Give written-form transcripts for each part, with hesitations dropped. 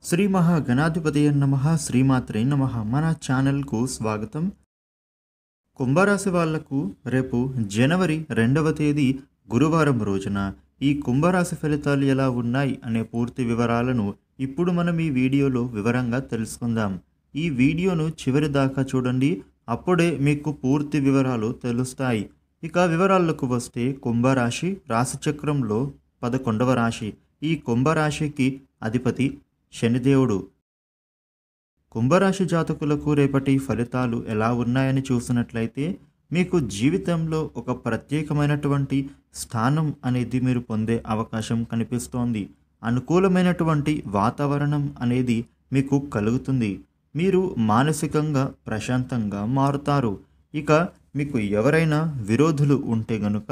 శ్రీ మహాగణాధిపతయ నమః శ్రీమాత్రే నమః. మన ఛానల్కు స్వాగతం. కుంభరాశి వాళ్లకు రేపు జనవరి 2వ తేదీ గురువారం రోజున ఈ కుంభరాశి ఫలితాలు ఎలా ఉన్నాయి అనే పూర్తి వివరాలను ఇప్పుడు మనం ఈ వీడియోలో వివరంగా తెలుసుకుందాం. ఈ వీడియోను చివరి దాకా చూడండి, అప్పుడే మీకు పూర్తి వివరాలు తెలుస్తాయి. ఇక వివరాలకు వస్తే, కుంభరాశి రాశిచక్రంలో 11వ రాశి. ఈ కుంభరాశికి అధిపతి శనిదేవుడు. కుంభరాశి జాతకులకు రేపటి ఫలితాలు ఎలా ఉన్నాయని చూసినట్లయితే, మీకు జీవితంలో ఒక ప్రత్యేకమైనటువంటి స్థానం అనేది మీరు పొందే అవకాశం కనిపిస్తోంది. అనుకూలమైనటువంటి వాతావరణం అనేది మీకు కలుగుతుంది. మీరు మానసికంగా ప్రశాంతంగా మారుతారు. ఇక మీకు ఎవరైనా విరోధులు ఉంటే గనుక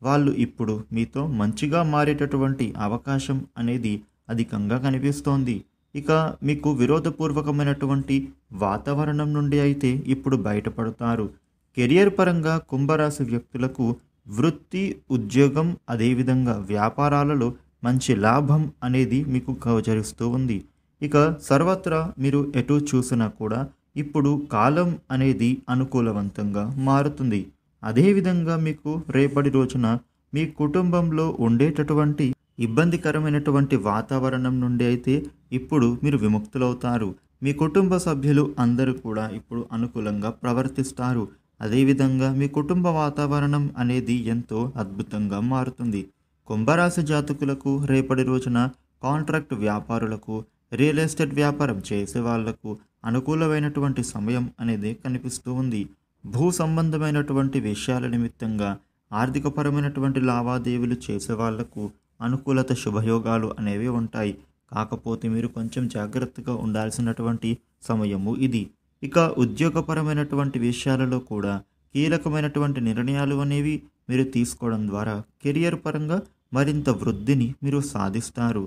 వాళ్ళు ఇప్పుడు మీతో మంచిగా మారేటటువంటి అవకాశం అనేది అధికంగా కనిపిస్తోంది. ఇక మీకు విరోధపూర్వకమైనటువంటి వాతావరణం నుండి అయితే ఇప్పుడు బయటపడతారు. కెరియర్ పరంగా కుంభరాశి వ్యక్తులకు వృత్తి, ఉద్యోగం, అదేవిధంగా వ్యాపారాలలో మంచి లాభం అనేది మీకు గోచరిస్తూ ఉంది. ఇక సర్వత్రా మీరు ఎటు చూసినా కూడా ఇప్పుడు కాలం అనేది అనుకూలవంతంగా మారుతుంది. అదేవిధంగా మీకు రేపటి రోజున మీ కుటుంబంలో ఉండేటటువంటి ఇబ్బందికరమైనటువంటి వాతావరణం నుండి అయితే ఇప్పుడు మీరు విముక్తులవుతారు. మీ కుటుంబ సభ్యులు అందరూ కూడా ఇప్పుడు అనుకూలంగా ప్రవర్తిస్తారు. అదేవిధంగా మీ కుటుంబ వాతావరణం అనేది ఎంతో అద్భుతంగా మారుతుంది. కుంభరాశి జాతకులకు రేపటి రోజున కాంట్రాక్ట్ వ్యాపారులకు, రియల్ ఎస్టేట్ వ్యాపారం చేసే వాళ్లకు అనుకూలమైనటువంటి సమయం అనేది కనిపిస్తూ ఉంది. భూ సంబంధమైనటువంటి విషయాల నిమిత్తంగా ఆర్థికపరమైనటువంటి లావాదేవీలు చేసే వాళ్లకు అనుకూలత, శుభయోగాలు అనేవి ఉంటాయి. కాకపోతే మీరు కొంచెం జాగ్రత్తగా ఉండాల్సినటువంటి సమయము ఇది. ఇక ఉద్యోగపరమైనటువంటి విషయాలలో కూడా కీలకమైనటువంటి నిర్ణయాలు అనేవి మీరు తీసుకోవడం ద్వారా కెరియర్ పరంగా మరింత వృద్ధిని మీరు సాధిస్తారు.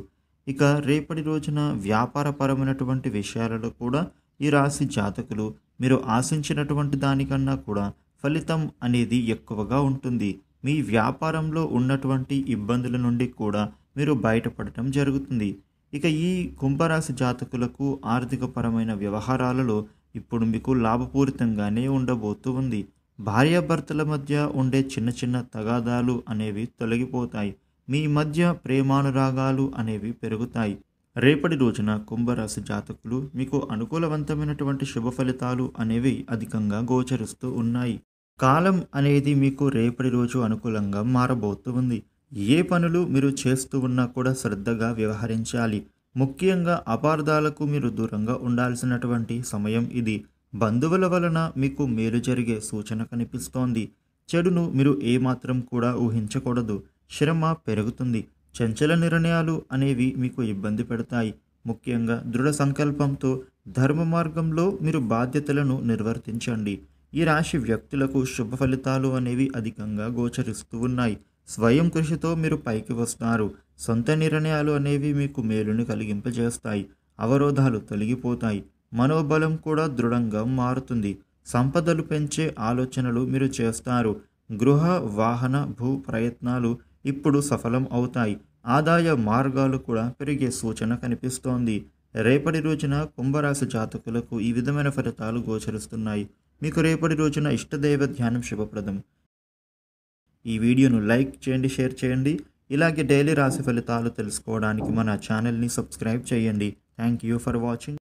ఇక రేపటి రోజున వ్యాపారపరమైనటువంటి విషయాలలో కూడా ఈ రాశి జాతకులు మీరు ఆశించినటువంటి దానికన్నా కూడా ఫలితం అనేది ఎక్కువగా ఉంటుంది. మీ వ్యాపారంలో ఉన్నటువంటి ఇబ్బందుల నుండి కూడా మీరు బయటపడటం జరుగుతుంది. ఇక ఈ కుంభరాశి జాతకులకు ఆర్థికపరమైన వ్యవహారాలలో ఇప్పుడు మీకు లాభపూరితంగానే ఉండబోతూ ఉంది. భార్యాభర్తల మధ్య ఉండే చిన్న చిన్న తగాదాలు అనేవి తొలగిపోతాయి. మీ మధ్య ప్రేమానురాగాలు అనేవి పెరుగుతాయి. రేపటి రోజున కుంభరాశి జాతకులు మీకు అనుకూలవంతమైనటువంటి శుభ ఫలితాలు అనేవి అధికంగా గోచరిస్తూ ఉన్నాయి. కాలం అనేది మీకు రేపటి రోజు అనుకూలంగా మారబోతూ ఉంది. ఏ పనులు మీరు చేస్తూ ఉన్నా కూడా శ్రద్ధగా వ్యవహరించాలి. ముఖ్యంగా అపార్థాలకు మీరు దూరంగా ఉండాల్సినటువంటి సమయం ఇది. బంధువుల వలన మీకు మేలు జరిగే సూచన కనిపిస్తోంది. చెడును మీరు ఏమాత్రం కూడా ఊహించకూడదు. శ్రమ పెరుగుతుంది. చంచల నిర్ణయాలు అనేవి మీకు ఇబ్బంది పెడతాయి. ముఖ్యంగా దృఢ సంకల్పంతో ధర్మ మార్గంలో మీరు బాధ్యతలను నిర్వర్తించండి. ఈ రాశి వ్యక్తులకు శుభ ఫలితాలు అనేవి అధికంగా గోచరిస్తూ ఉన్నాయి. స్వయం కృషితో మీరు పైకి వస్తారు. సొంత నిర్ణయాలు అనేవి మీకు మేలుని కలిగింపజేస్తాయి. అవరోధాలు తొలగిపోతాయి. మనోబలం కూడా దృఢంగా మారుతుంది. సంపదలు పెంచే ఆలోచనలు మీరు చేస్తారు. గృహ, వాహన, భూ ప్రయత్నాలు ఇప్పుడు సఫలం అవుతాయి. ఆదాయ మార్గాలు కూడా పెరిగే సూచన కనిపిస్తోంది. రేపటి రోజున కుంభరాశి జాతకులకు ఈ విధమైన ఫలితాలు గోచరిస్తున్నాయి. మీకు రేపటి రోజున ఇష్టదైవ ధ్యానం శుభప్రదం. ఈ వీడియోను లైక్ చేయండి, షేర్ చేయండి. ఇలాగే డైలీ రాశి ఫలితాలు తెలుసుకోవడానికి మన ఛానల్ని సబ్స్క్రైబ్ చేయండి. Thank you for watching.